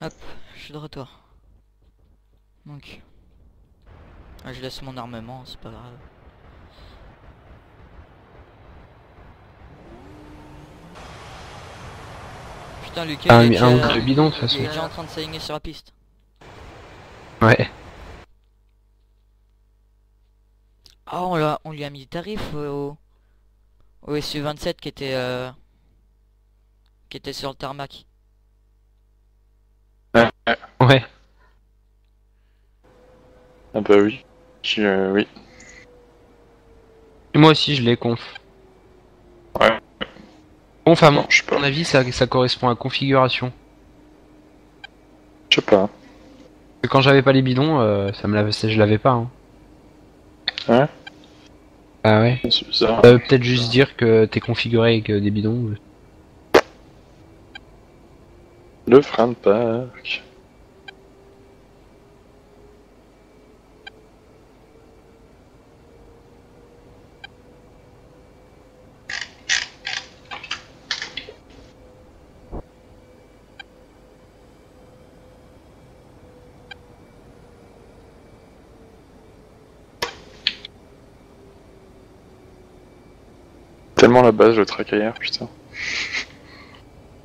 Hop, je suis de retour. Donc, je laisse mon armement, c'est pas grave. Putain, Lucas, Un ou deux bidons de toute il façon. est déjà en train de s'aligner sur la piste. Ouais. Ah, on lui a mis le tarif au SU-27 qui était sur le tarmac. Ouais. Ah bah oui. Oui. Et moi aussi je les conf. Ouais. Conf à Non, je sais pas. mon avis ça correspond à configuration. Je sais pas. Parce que quand j'avais pas les bidons, je l'avais pas. Hein. Ouais. Ah ouais. C'est bizarre. Ça veut peut-être juste dire que t'es configuré avec des bidons. Le frein de parc. Tellement la base, le track ailleurs, putain.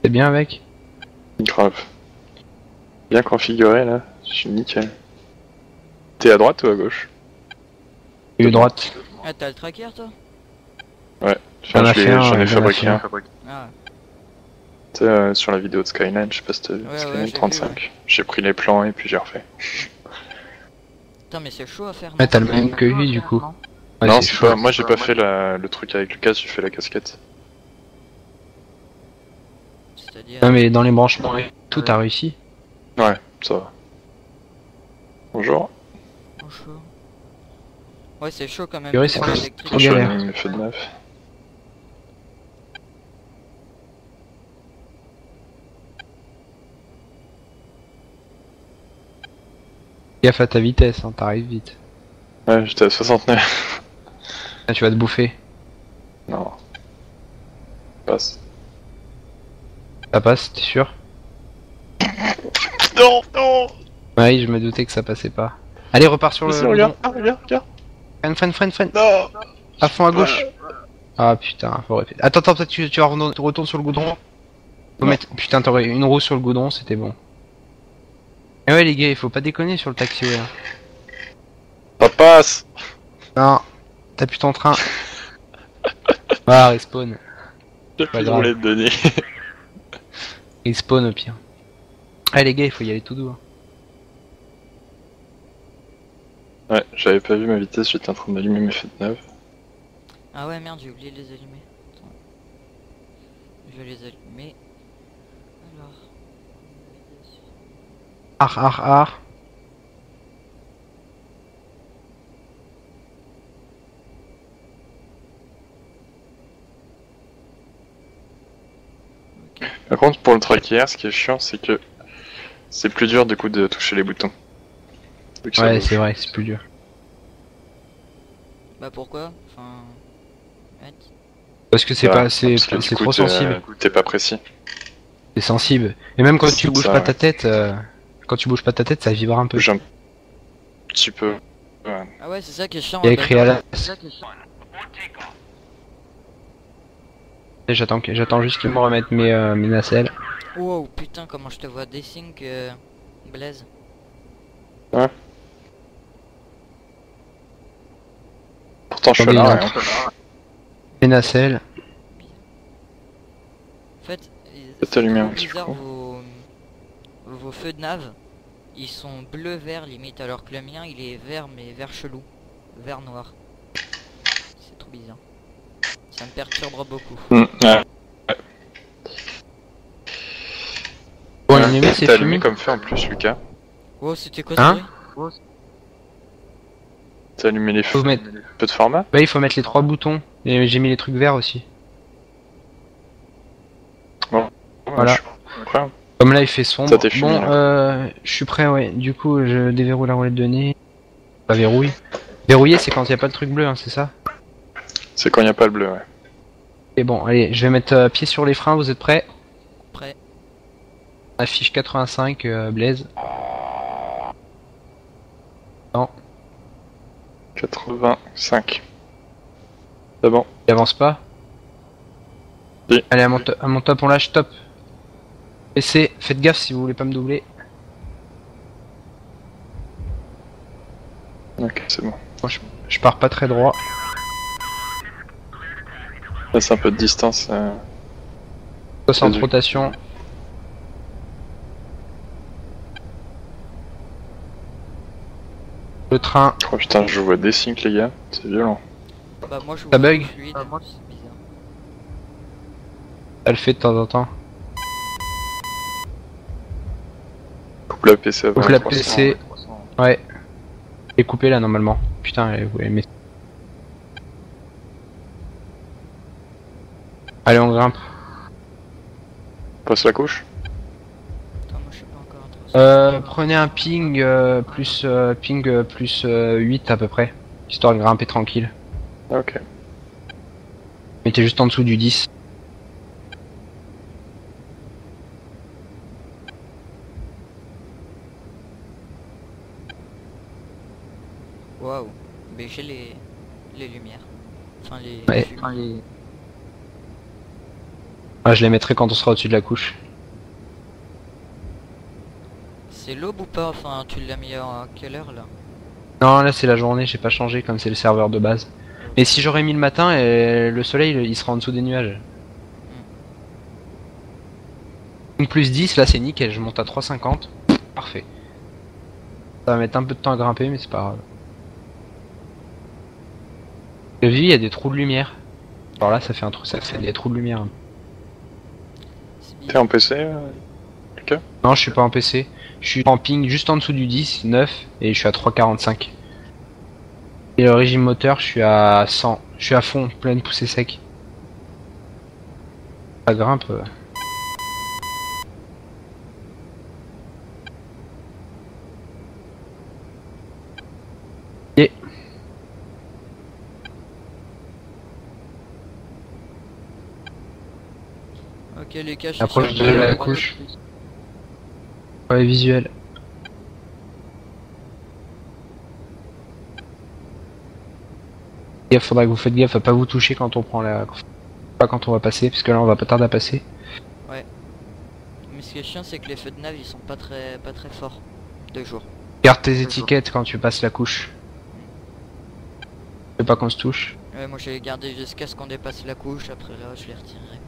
C'est bien avec. Grave. Bien configuré là, je suis nickel. T'es à droite ou à gauche? Et droite. Ah, t'as le tracker toi? Ouais, J'en ai fait un, j'en ai j'en ai fabriqué fait un. Ah, Tu sais, sur la vidéo de Skyline, je sais pas si t'as vu, ouais, Skyline j'ai 35. vu, J'ai pris les plans et puis j'ai refait. putain, mais c'est chaud à faire. Ouais, t'as le même que lui du coup. Ouais, non, c'est c'est chaud. pas. Moi j'ai pas fait le truc avec Lucas, j'ai fait la casquette. C'est-à-dire. Non mais dans les branchements et tout t'as réussi. Ouais, ça va. Bonjour. Oh, chaud. Ouais, c'est chaud quand même. Purée, tout c'est le pas- électrique. trop Je galère. mis mes feux de neuf. Gaffe à ta vitesse, hein, t'arrives vite. Ouais, j'étais à 69. Là tu vas te bouffer. Non. Passe. Ça passe, t'es sûr? Non, non. Ouais, je me doutais que ça passait pas. Allez, repars sur le Regarde, goudron. regarde. Freine. Non. À fond à gauche. Ah putain, faut répéter. Attends, peut-être tu vas retourner sur le goudron. Faut Non. mettre... Putain, t'aurais une roue sur le goudron, c'était bon. Et ouais les gars, il faut pas déconner sur le taxiway. Hein. Ça passe. Non, t'appuies ton train. Ah, respawn. J'ai Pas plus de grave. roulette de nez. Respawn au pire. Ah les gars, il faut y aller tout doux. Hein. Ouais, j'avais pas vu ma vitesse, j'étais en train d'allumer mes feux de neuf. Ah ouais, merde, j'ai oublié de les allumer. Attends. Je vais les allumer. Alors. Ar. Ok. Par contre, pour le tracker, ce qui est chiant, c'est que c'est plus dur du coup de toucher les boutons. Vu que ça Ouais, bouge. c'est vrai, c'est plus dur. Bah pourquoi? Enfin. Ouais. Parce que c'est Ouais, pas, c'est parce que du coup, trop sensible. T'es pas précis. C'est sensible. Et même quand tu C'est bouges ça, pas ouais. ta tête, ça vibre un peu. Bouge un petit peu. Ouais. Ah ouais, c'est ça qui est chiant. Il y a ouais, écrit à la... Et j'attends juste qu'ils me remettent mes nacelles. Wow, putain, comment je te vois desync, Blaise. Pourtant, je suis Attendez, là. il y a Hein. Mes nacelles. En fait, Peut-être c'est allumer trop un petit bizarre coup. vos feux de nav. Ils sont bleu-vert limite, alors que le mien il est vert, mais vert chelou. Vert noir. C'est trop bizarre. Ça me perturbera beaucoup. Ouais. Bon, l'ennemi c'est T'as allumé fini. comme fait en plus, Lucas. Oh, c'était quoi ce Hein bruit? T'as allumé les Faut feux. mettre... Peu de format. Bah, il faut mettre les 3 boutons. Et j'ai mis les trucs verts aussi. Voilà. Je suis prêt. Comme là il fait sombre. Ça t'est fumé, Bon, là. je suis prêt, ouais. Du coup, je déverrouille la roulette de nez. Pas verrouille. Verrouiller, c'est quand il n'y a pas le truc bleu, hein, c'est ça? C'est quand il n'y a pas le bleu, ouais. Et bon, allez, je vais mettre pied sur les freins, vous êtes prêts? Prêt. Affiche 85, Blaze. Non, 85. C'est bon. il avance pas. Si. Allez, à mon top, on lâche top. PC, faites gaffe si vous voulez pas me doubler. Ok, c'est bon. Moi, je pars pas très droit. Laisse un peu de distance. 60 Vas-y. rotation. Le train, Oh putain, je vois des syncs, les gars. C'est violent. Bah moi je Ça vois bug fluide, c'est bizarre. elle le fait de temps en temps. Coupe la PC avant. Coupe la 300. PC. Ouais. Elle est coupée là normalement. Putain, ouais, mais... Allez, on grimpe. Passe la couche. Attends, moi je suis pas encore à 300. Prenez un ping plus 8 à peu près. Histoire de grimper tranquille. Ok. Mettez juste en dessous du 10. Waouh. Mais j'ai les lumières. Enfin les... Ouais. fumées. Ah, je les mettrai quand on sera au-dessus de la couche. C'est l'aube ou pas? Enfin tu l'as mis à quelle heure là? Non, là c'est la journée, j'ai pas changé comme c'est le serveur de base. Mais si j'aurais mis le matin, le soleil il sera en dessous des nuages. Une plus 10, là c'est nickel, je monte à 3,50. Parfait. Ça va mettre un peu de temps à grimper, mais c'est pas grave. Le vie, il y a des trous de lumière. Alors là, ça fait un trou, ça fait des trous de lumière. C'est T'es bizarre. en PC Non, je suis pas en PC. Je suis en ping juste en dessous du 10, 9, et je suis à 3,45. Et le régime moteur, je suis à 100. Je suis à fond, pleine poussée sec. Ça grimpe. Et Ok les gars, je suis approche sur de le- la couche. Ouais, visuel. Il faudra que vous faites gaffe à pas vous toucher quand on prend la... Pas quand on va passer, parce que là on va pas tarder à passer. Mais ce qui est chiant c'est que les feux de nav ils sont pas très forts de jour. Garde tes étiquettes quand tu passes la couche. Fais pas qu'on se touche. Ouais, moi j'ai gardé jusqu'à ce qu'on dépasse la couche, après là je les retirerai.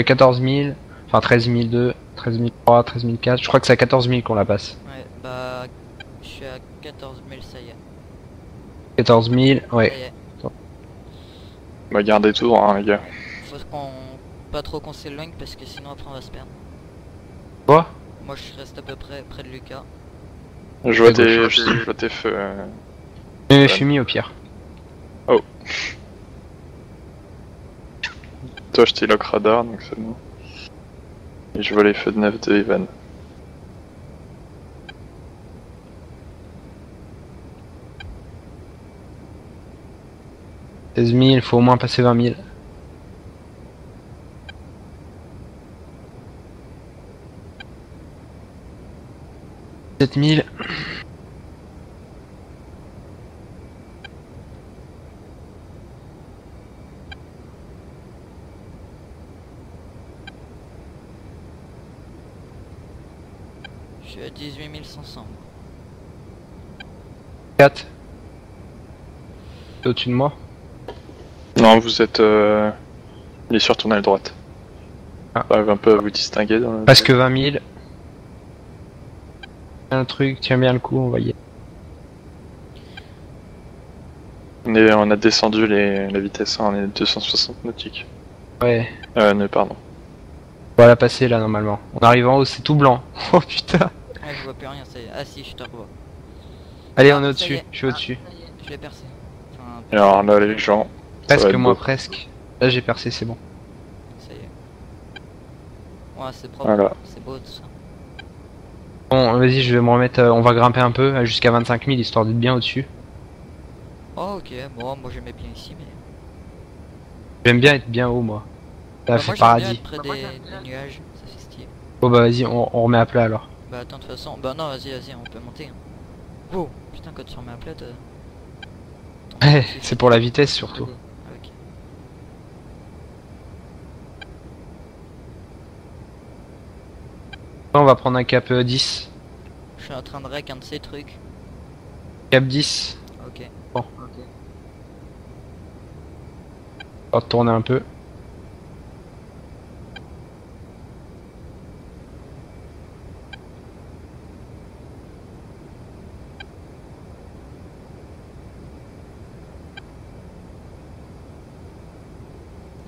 14 000, enfin 13 002, 13 003, 13 004. Je crois que c'est à 14 000 qu'on la passe. Ouais, bah je suis à 14 000, ça y est. 14 000, Ça ouais. y est. On va garder tout droit, hein, les gars. Faut qu'on... pas trop qu'on s'éloigne parce que sinon après on va se perdre. Quoi? Moi je reste à peu près de Lucas. Je vois À tes, gauche. je vois tes feux. Mets mes fumis au pire. Toi, je t'ai lock radar, donc c'est bon. Et je vois les feux de neuf de Evan. « 16 000, il faut au moins passer 20 000. » 7 000. Je suis à 18 500. 4. Au-dessus de moi. Non, vous êtes. Il est sur ton aile droite. Ah. J'arrive un peu à vous distinguer dans le... Presque 20 000. Un truc, tiens bien le coup, on va y aller. On a descendu la vitesse, hein, on est 260 nautiques. Ouais. Ne, pardon. On va la passer là normalement. On arrive en haut, c'est tout blanc. Oh putain. Ouais, je vois plus rien, ça y est. Ah si, je te revois. Allez, Ah, on est ça au-dessus. y est. Je suis au-dessus. Ça y est, je l'ai percé. Enfin, Et alors là, les gens. ça va Presque être moi, beau. presque. Là j'ai percé, c'est bon. ça y est. Ouais, c'est propre. Voilà. C'est beau tout ça. Bon, vas-y, je vais me remettre. On va grimper un peu jusqu'à 25 000 histoire d'être bien au-dessus. Oh ok, bon, moi j'aimais bien ici, mais... J'aime bien être bien haut, moi. Ça Bah, fait moi j'aime bien paradis. être près des nuages, ça fait stylé. Bon bah vas-y, on remet à plat alors. Bah attends, de toute façon, bah non, vas-y, on peut monter. Hein. Wow, putain, quand tu remets à plat, C'est pour la vitesse surtout. Ah, ok. On va prendre un cap 10. Je suis en train de rec un de ces trucs. Cap 10. Ok. Bon. On va tourner un peu.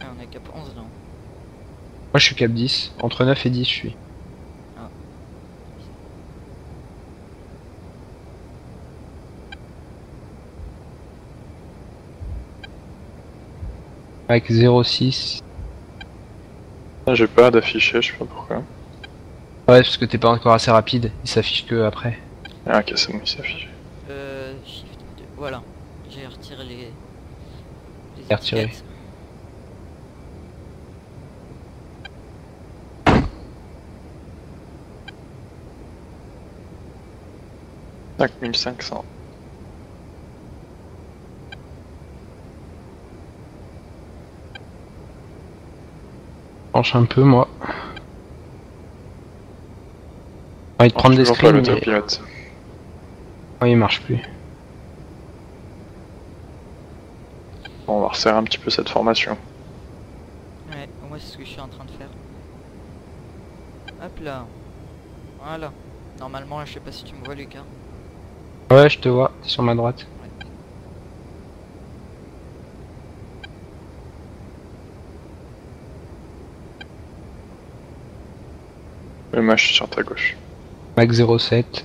Ah, on est cap 11 là. Moi je suis cap 10. Entre 9 et 10 je suis. Ah. Avec 0,6. Ah, j'ai pas d'affiché, je sais pas pourquoi. Ouais, parce que t'es pas encore assez rapide. Il s'affiche que après. Ah ok, c'est bon, il s'affiche. Shift 2. Voilà. J'ai retiré les Retiré. étiquettes. « 5500. Penche un peu moi. J'ai envie de prendre des Toujours pas screens mais... l'autopilote. Ouais, il marche plus. Bon, on va resserrer un petit peu cette formation. Ouais, moi c'est ce que je suis en train de faire. Hop là. Voilà. Normalement, là, je sais pas si tu me vois, Lucas. Ouais, je te vois, t'es sur ma droite. Mais moi je suis sur ta gauche. Mac 07.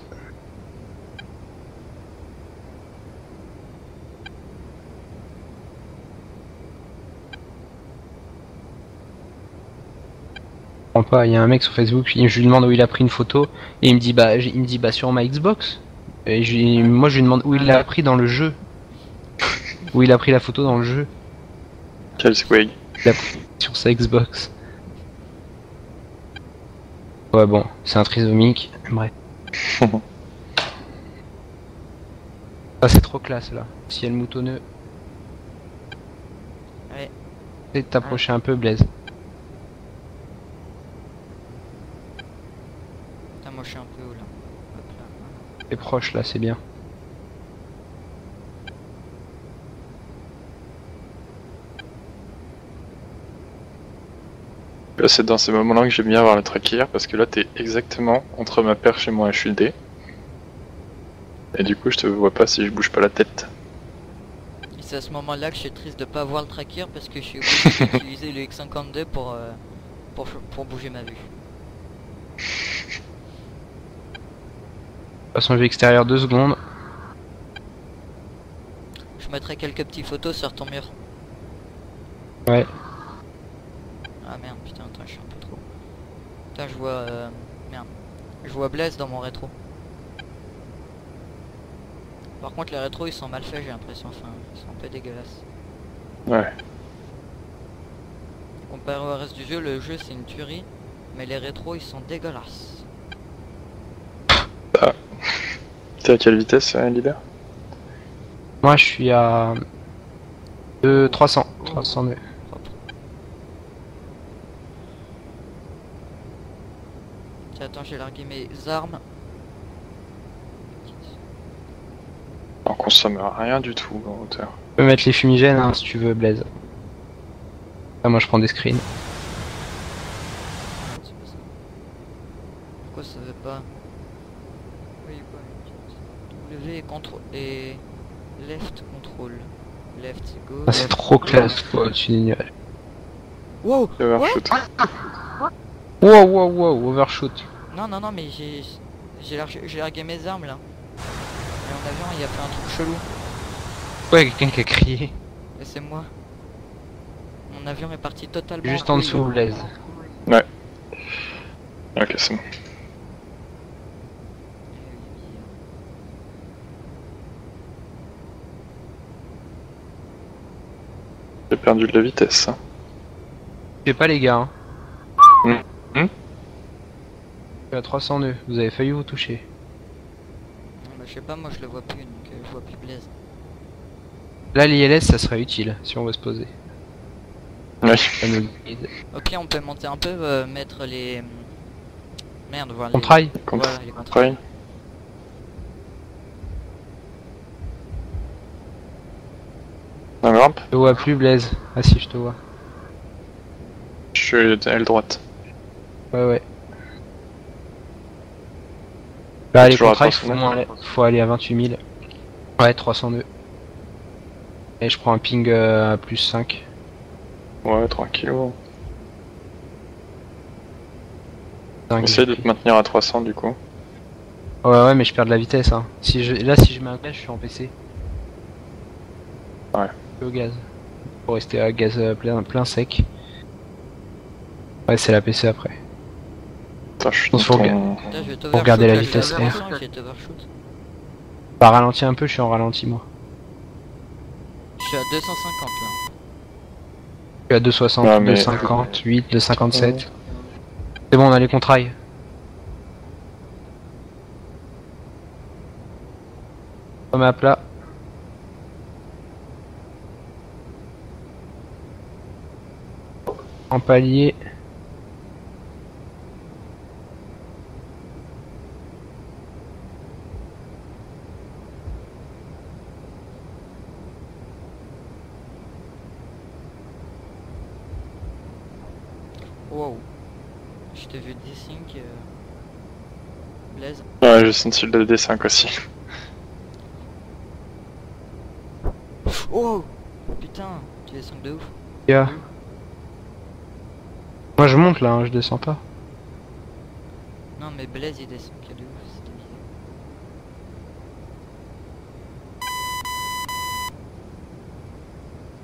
Pas, il y a un mec sur Facebook, je lui demande où il a pris une photo et il me dit bah sur ma Xbox. Et moi je lui demande où il l'a pris dans le jeu. Où il a pris la photo dans le jeu. Quel swag. Il l'a pris sur sa Xbox. Ouais bon, c'est un trisomique. Bref. Ah c'est trop classe là. Ciel moutonneux. Ouais. Essaye de t'approcher un peu Blaise. Putain, moi je suis un peu haut là. Hop là. Voilà. T'es proche là, c'est bien. Là, c'est dans ces moments-là que j'aime bien avoir le tracker parce que là t'es exactement entre ma perche et mon HUD. Et du coup je te vois pas si je bouge pas la tête. Et c'est à ce moment-là que je suis triste de pas avoir le tracker parce que je suis obligé d'utiliser le X52 pour bouger ma vue. Passons vue extérieure 2 secondes. Je mettrai quelques petites photos sur ton mur. Ouais. Ah merde, putain, attends, je suis un peu trop. Putain, je vois... merde. Je vois Blaise dans mon rétro. Par contre, les rétros, ils sont mal faits, j'ai l'impression. Enfin, ils sont un peu dégueulasses. Ouais. Comparé au reste du jeu, le jeu, c'est une tuerie. Mais les rétros, ils sont dégueulasses. T'es à quelle vitesse, leader? Moi je suis à 300. 302. Propre. Tiens, attends, j'ai largué mes armes. On consomme rien du tout en hauteur. Tu peux mettre les fumigènes hein, si tu veux Blaise. Ah, moi je prends des screens. C'est pas ça. Pourquoi ça veut pas? Oui, quoi? W contrôle et left contrôle. Left c'est Ah, gauche. c'est trop classe quoi, au-dessus des nuages. Wow! Et overshoot. Wow, overshoot. Non, mais j'ai largué mes armes là. Et en avion, il a fait un truc chelou. Ouais, quelqu'un qui a crié. Et c'est moi. Mon avion est parti totalement. Juste en couille. dessous Blaise. Ouais. Ok, c'est bon. J'ai perdu de la vitesse. Hein. Je sais pas les gars. Hein. Je suis à 300 nœuds, vous avez failli vous toucher. Non, bah, je sais pas, moi je le vois plus, donc je vois plus Blaise. Là, l'ILS, ça serait utile, si on veut se poser. Oui. Ça nous guide. Au pire, on peut monter un peu, mettre les... Merde, voir les... Contrail. Voilà, les contrails. Contrail. On grimpe. Je te vois plus, Blaise. Ah si, je te vois. Je suis à aile droite. Ouais, ouais. Là, les Toujours à contrails, 300 nœuds. faut aller à 28 000. Ouais, 300 nœuds. Et je prends un ping à plus 5. Ouais, tranquille. 5 Essaye de te maintenir à 300 du coup. Ouais, ouais, mais je perds de la vitesse. Hein. Là, si je mets un gaz, je suis en PC. Ouais. Je suis au gaz. Pour rester à gaz plein sec. Ouais, c'est la PC après. Attends, je suis On dans se faut ton... Putain, je vais Pour regarder la t'overshoot, là, vitesse je suis à R. 200, je vais t'overshoot. Bah, ralentis un peu, je suis en ralenti moi. Je suis à 250 là. Je suis à 260, Ouais, mais- 258, 257. C'est bon, on a les contrails. On met à plat. En palier. Wow. Je t'ai vu desync, Blaise. Ouais, j'ai senti le D5 aussi. Oh putain, tu descends de ouf. Yeah. Moi je monte là, hein, je descends pas. Non mais Blaise il descend que de ouf, c'était bizarre.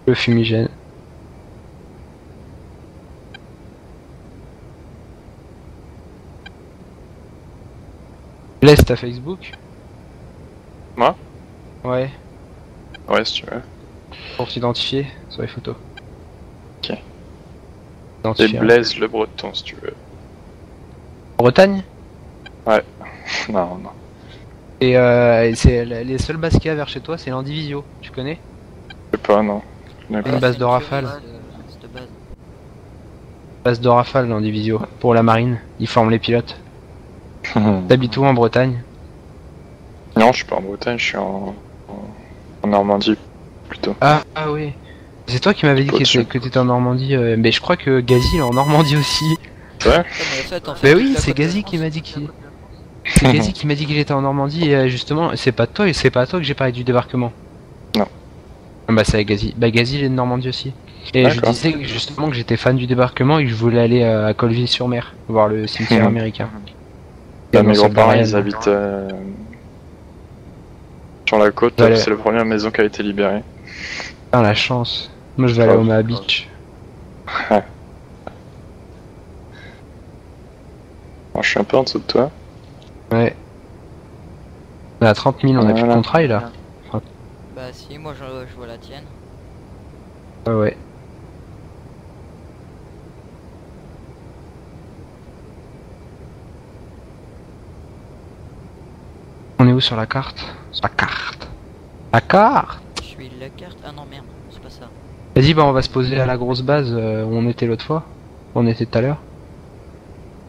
Le fumigène. Laisse ta Facebook. Moi? Ouais, Ouais, si tu veux. pour t'identifier sur les photos. Ok. Et Identifier. Blaise le Breton, si tu veux. Bretagne. Non, non. Et c'est les seules bases qu'il y a vers chez toi, c'est l'Andivisio. Tu connais? Je sais pas, non. Je connais Une pas. base c'est de Rafale. cette base. Base de Rafale l'Andivisio. Pour la marine, ils forment les pilotes. T'habites où en Bretagne? Non, je suis pas en Bretagne, je suis en Normandie, plutôt. Ah oui. C'est toi qui m'avais dit Au-dessus. que t'étais en Normandie. Mais je crois que Gazi il est en Normandie aussi. Ouais. Ouais, mais en fait, Bah toute oui, la c'est côte de Gazi France, qui m'a dit qu'il. C'est Gazi qui m'a dit qu'il était en Normandie et justement, c'est pas toi que j'ai parlé du débarquement. Non. Ah bah c'est avec Gazi. Bah Gazi il est de Normandie aussi. Et je D'accord. disais justement que j'étais fan du débarquement et que je voulais aller à Colville-sur-Mer, voir le cimetière Mhm. américain. Bah, Dans mes le grands-parents, Soldat ils Ryan. habitent sur la côte, Voilà. c'est la première maison qui a été libérée. Putain la chance. Moi je vais aller à Omaha Beach. Moi, je suis un peu en dessous de toi. Ouais. On est à 30 000, on a plus de Voilà. contrail là. Bah si, moi je vois la tienne. Ouais ouais. On est où sur la carte? Sur la carte. La carte. Je suis la carte. Ah non merde, c'est pas ça. Vas-y bah on va se poser à la grosse base où on était l'autre fois. Où on était tout à l'heure.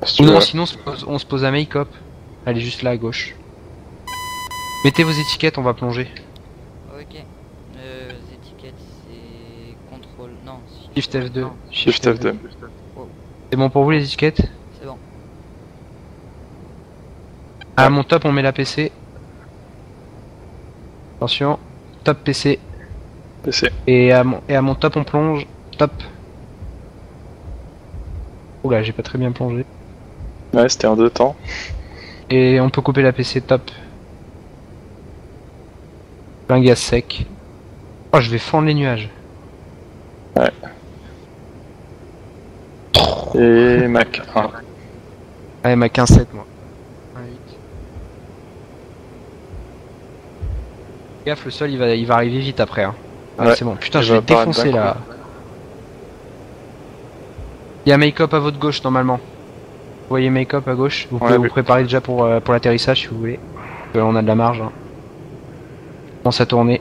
Si tu Ou non veux. sinon on se pose à Make-up. Elle est juste là à gauche. Mettez vos étiquettes, on va plonger. Ok. Les étiquettes c'est contrôle. Non, Shift F2. Shift F2. C'est bon pour vous les étiquettes? c'est bon. À mon top on met la PC. Attention. Top PC. PC. Et à mon top on plonge. Top. Oula j'ai pas très bien plongé. Ouais, c'était en 2 temps. Et on peut couper la PC top. Plein gaz sec. Oh je vais fendre les nuages. Et Mac 1. Ouais ma 15-7 moi. Gaffe le sol il va arriver vite après hein. Ah, Ouais. c'est bon, putain Il je va vais apparaître défoncer d'un là. Il y a make-up à votre gauche normalement. Vous voyez make-up à gauche, vous On pouvez l'a vous vu. préparer déjà pour l'atterrissage si vous voulez. On a de la marge. Hein. On commence à tourner.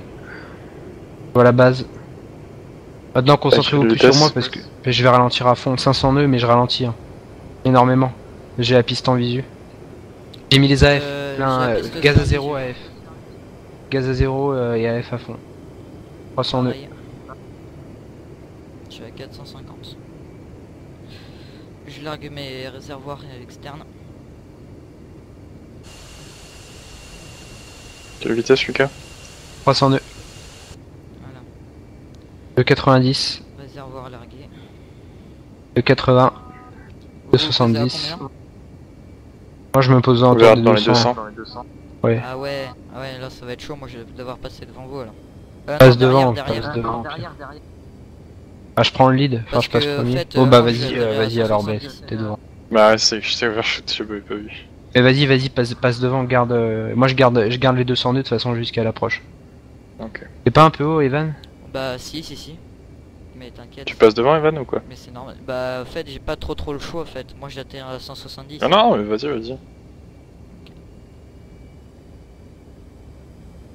Voilà la base. Maintenant concentrez-vous quelle plus sur vitesse? moi parce que je vais ralentir à fond. 500 nœuds mais je ralentis. Hein. Énormément. J'ai la piste en visu. J'ai mis les AF. Plein, j'ai la piste gaz à en 0 visu. AF. Gaz à 0 et AF à fond. 300 nœuds. Pareil. Je suis à 450. Je largue mes réservoirs externes. Quelle vitesse, Lucas? 300 nœuds. Voilà. De 90. Réservoir largué. De 80. Vous, De vous posez à 70. combien? Moi je me pose en On autour verra de dans les 200. 200. Ouais. Ah ouais, là ça va être chaud, moi je vais devoir passer devant vous alors. Passe non, devant, derrière. passe devant. Ah je prends le lead, enfin Parce je passe que, en premier. fait, Oh bah moi, je vas-y, vais aller à vas-y alors 170. baisse, t'es devant. Bah ouais, c'est que je t'ai overshoot, je l'avais pas vu. Mais vas-y, passe devant, garde. Moi je garde les 200 nœuds de toute façon jusqu'à l'approche. Ok. T'es pas un peu haut, Evan? Bah si. Mais t'inquiète. Tu passes devant, Evan, ou quoi? Mais c'est normal. Bah en fait j'ai pas trop le choix en fait. Moi j'atterris à 170. Ah non, mais vas-y.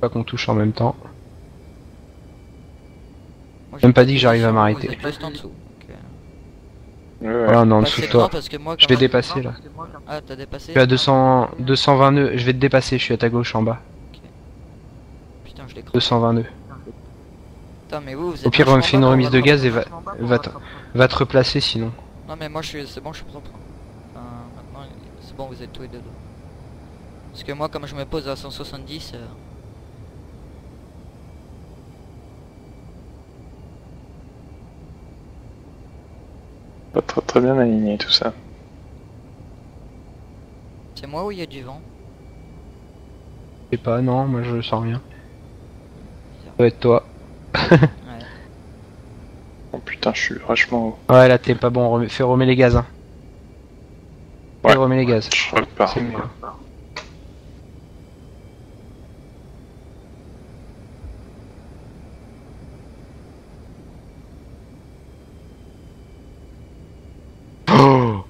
Pas qu'on touche en même temps. Moi, Même j'ai pas dit que j'arrive à vous, m'arrêter. Vous êtes juste en dessous. Donc, Ouais. Voilà, on est en bah, dessous de c'est devant toi. parce que moi, Je quand vais même- dépasser là. Ah t'as dépassé. Je suis à 220 nœuds, je vais te dépasser, je suis à ta gauche en bas. Putain je l'écrase. 220 nœuds. Putain mais vous êtes Au pire, on vachement fait une bas pour remise de votre- gaz et va te replacer sinon. Non mais moi c'est bon, je suis propre. Enfin, maintenant c'est bon, vous êtes tous les deux. Parce que moi comme je me pose à 170 Pas très bien aligné tout ça. c'est moi où il y a du vent. Je sais pas, non, moi je sens rien. Ça doit être toi. Ouais. Oh putain, je suis vachement haut. Ouais, là t'es pas bon, fais remettre les gaz. Hein. Ouais. Fais remettre les gaz. Je repars. C'est mieux. Oh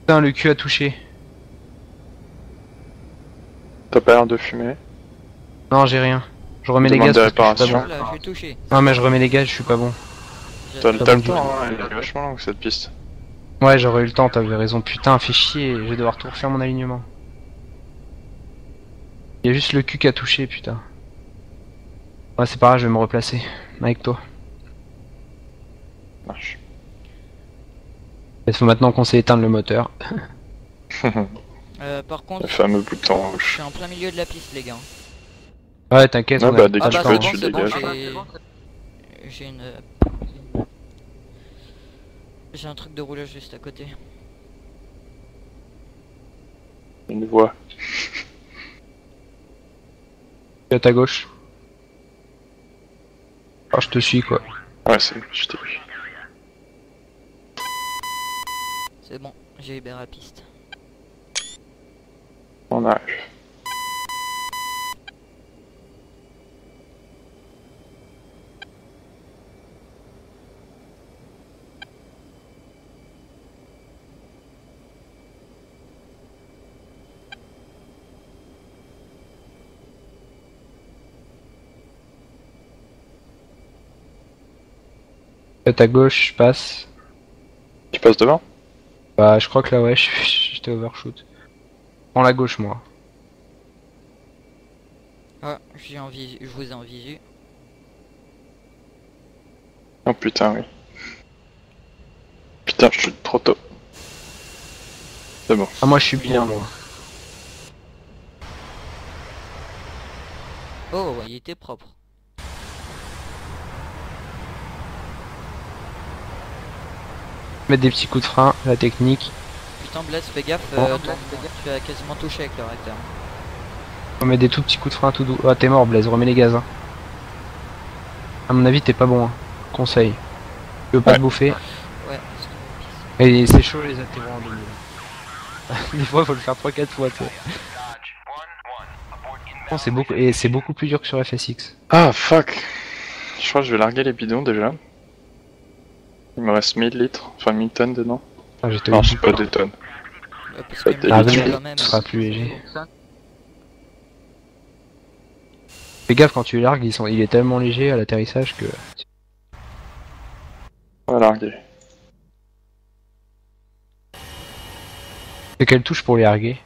putain, le cul a touché. T'as pas l'air de fumer. Non, j'ai rien. Je remets les Demande gaz des parce que je suis pas réparations. bon. Là, j'ai touché. Non, mais je remets les gaz, je suis pas bon. T'as J'ai- le temps, hein, elle est vachement longue cette piste. Ouais, j'aurais eu le temps, t'avais raison. Putain, fais chier, je vais devoir tout refaire mon alignement. Il y a juste le cul qui a touché, putain. Ouais, c'est pas grave, je vais me replacer. Avec toi. Marche. Il faut maintenant qu'on sait éteindre le moteur. Par contre, Le fameux bouton je rouge. suis en plein milieu de la piste les gars. Ouais, t'inquiète, Ah on bah, a dès pas que le tu temps. peux, tu c'est bon, dégages. j'ai une... J'ai un truc de roulage juste à côté. Une voix. Je suis à ta gauche. Oh, je te suis, quoi. Ouais, c'est je t'ai vu. C'est bon, j'ai libéré la piste. On arrive. À ta gauche, je passe. Tu passes devant? Bah, je crois que là, ouais, j'étais overshoot. Prends la gauche, moi. Ah, j'ai en visu, je vous ai en visu. Oh putain, oui. Putain, je suis trop tôt. C'est bon. Ah, moi, je suis bien, moi. Oh, ouais, il était propre. Mettre des petits coups de frein, la technique. Putain Blaise, fais gaffe, tu as quasiment touché avec le réacteur. On met des tout petits coups de frein tout doux. Ah, t'es mort, Blaise, remets les gaz. Hein. À mon avis, t'es pas bon. Hein. Conseil. Tu veux pas Ouais. te bouffer. Ouais, parce que... Et c'est chaud, les atterrants en 2000. Des fois, faut le faire 3-4 fois, tu vois. Bon, c'est beaucoup, et c'est beaucoup plus dur que sur FSX. Ah fuck. Je crois que je vais larguer les bidons déjà. Il me reste 1000 litres, enfin 1000 tonnes dedans. Ah, j'étais Non, au c'est bout. pas 2 tonnes. Parce Ça que t'évite. le Ah, mec, quand même. ce sera plus léger. Fais gaffe quand tu largues, il est tellement léger à l'atterrissage que... Voilà, larguer. C'est quelle touche pour les larguer?